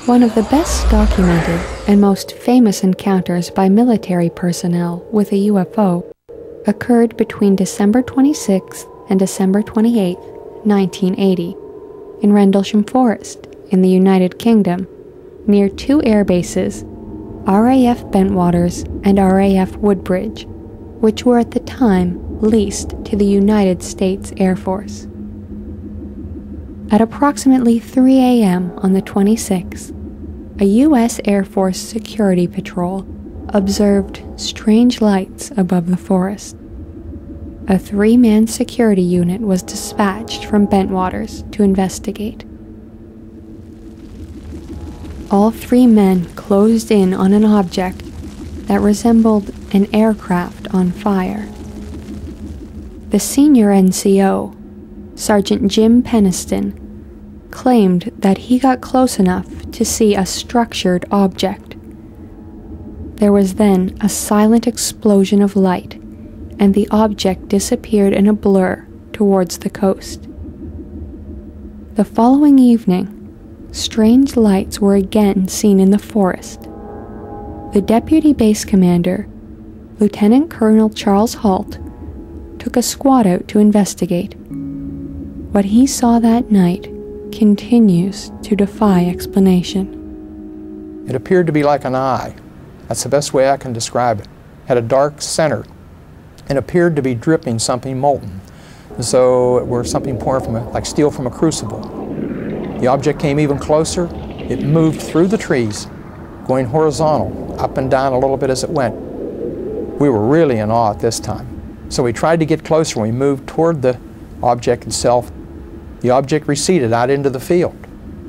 One of the best documented and most famous encounters by military personnel with a UFO occurred between December 26th and December 28th, 1980, in Rendlesham Forest in the United Kingdom, near two air bases, RAF Bentwaters and RAF Woodbridge, which were at the time leased to the United States Air Force. At approximately 3 a.m. on the 26th, a U.S. Air Force security patrol observed strange lights above the forest. A three-man security unit was dispatched from Bentwaters to investigate. All three men closed in on an object that resembled an aircraft on fire. The senior NCO, Sergeant Jim Peniston, claimed that he got close enough to see a structured object. There was then a silent explosion of light, and the object disappeared in a blur towards the coast. The following evening, strange lights were again seen in the forest. The deputy base commander, Lieutenant Colonel Charles Halt, took a squad out to investigate. What he saw that night continues to defy explanation. It appeared to be like an eye. That's the best way I can describe it. Had a dark center and appeared to be dripping something molten, as though it were something pouring from like steel from a crucible. The object came even closer. It moved through the trees, going horizontal, up and down a little bit as it went. We were really in awe at this time. So we tried to get closer. We moved toward the object itself. The object receded out into the field.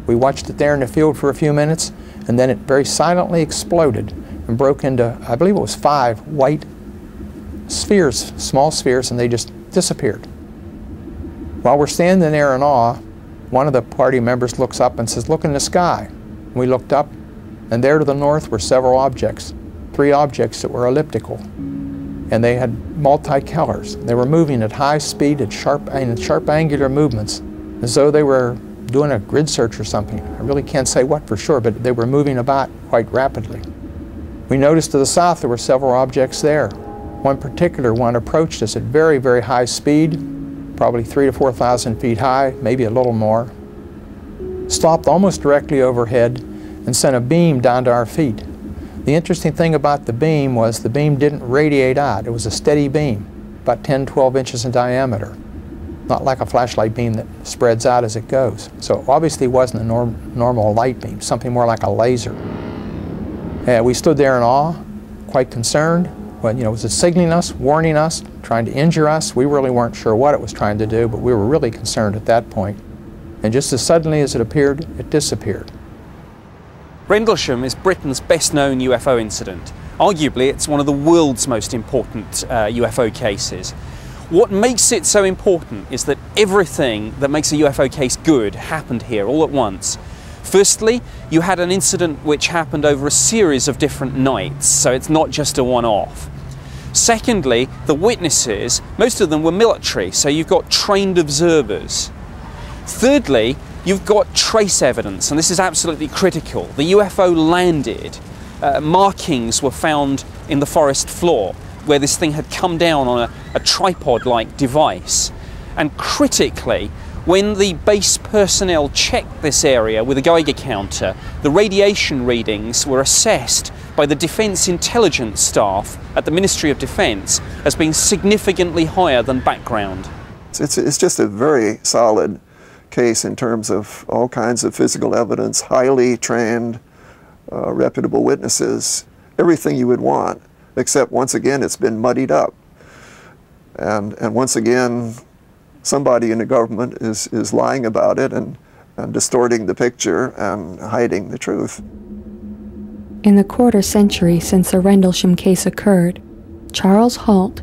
We watched it there in the field for a few minutes, and then it very silently exploded and broke into, I believe it was 5 white spheres, small spheres, and they just disappeared. While we're standing there in awe, one of the party members looks up and says, "Look in the sky." We looked up, and there to the north were several objects, 3 objects that were elliptical, and they had multi-colors. They were moving at high speed, at sharp angular movements, as though they were doing a grid search or something. I really can't say what for sure, but they were moving about quite rapidly. We noticed to the south there were several objects there. One particular one approached us at very, very high speed, probably 3,000 to 4,000 feet high, maybe a little more. Stopped almost directly overhead and sent a beam down to our feet. The interesting thing about the beam was the beam didn't radiate out. It was a steady beam, about 10, 12 inches in diameter. Not like a flashlight beam that spreads out as it goes. So it obviously wasn't a normal light beam, something more like a laser. We stood there in awe, quite concerned. Well, was it signaling us, warning us, trying to injure us? We really weren't sure what it was trying to do, but we were really concerned at that point. And just as suddenly as it appeared, it disappeared. Rendlesham is Britain's best-known UFO incident. Arguably, it's one of the world's most important UFO cases. What makes it so important is that everything that makes a UFO case good happened here all at once. Firstly, you had an incident which happened over a series of different nights, so it's not just a one-off. Secondly, the witnesses, most of them were military, so you've got trained observers. Thirdly, you've got trace evidence, and this is absolutely critical. The UFO landed. Markings were found in the forest floor, where this thing had come down on a tripod-like device. And critically, when the base personnel checked this area with a Geiger counter, the radiation readings were assessed by the Defence Intelligence staff at the Ministry of Defence as being significantly higher than background. It's just a very solid case in terms of all kinds of physical evidence, highly trained, reputable witnesses, everything you would want. Except once again it's been muddied up, and once again somebody in the government is lying about it and distorting the picture and hiding the truth. In the quarter century since the Rendlesham case occurred, Charles Halt,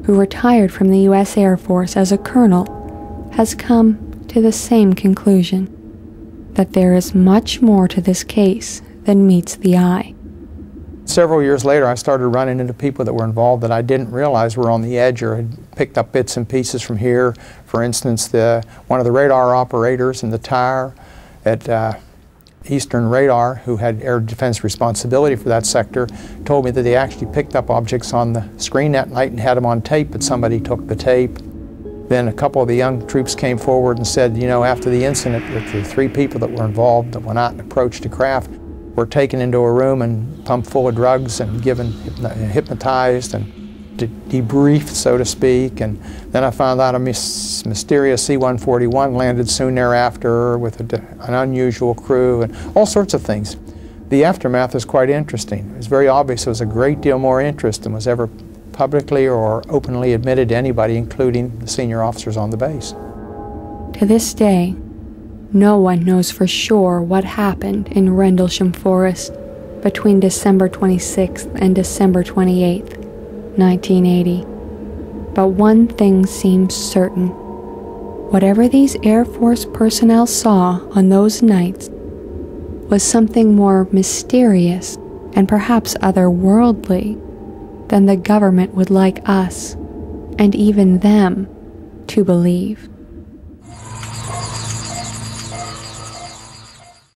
who retired from the U.S. Air Force as a colonel, has come to the same conclusion, that there is much more to this case than meets the eye. Several years later, I started running into people that were involved that I didn't realize were on the edge or had picked up bits and pieces from here. For instance, one of the radar operators in the tower at Eastern Radar, who had air defense responsibility for that sector, told me that they actually picked up objects on the screen that night and had them on tape, but somebody took the tape. Then a couple of the young troops came forward and said, you know, after the incident, the 3 people that were involved that went out and approached the craft were taken into a room and pumped full of drugs and given hypnotized and debriefed, so to speak. And then I found out a mysterious C-141 landed soon thereafter with an unusual crew and all sorts of things. The aftermath is quite interesting. It was very obvious there was a great deal more interest than was ever publicly or openly admitted to anybody, including the senior officers on the base. To this day, no one knows for sure what happened in Rendlesham Forest between December 26th and December 28th, 1980. But one thing seems certain. Whatever these Air Force personnel saw on those nights was something more mysterious and perhaps otherworldly than the government would like us, and even them, to believe.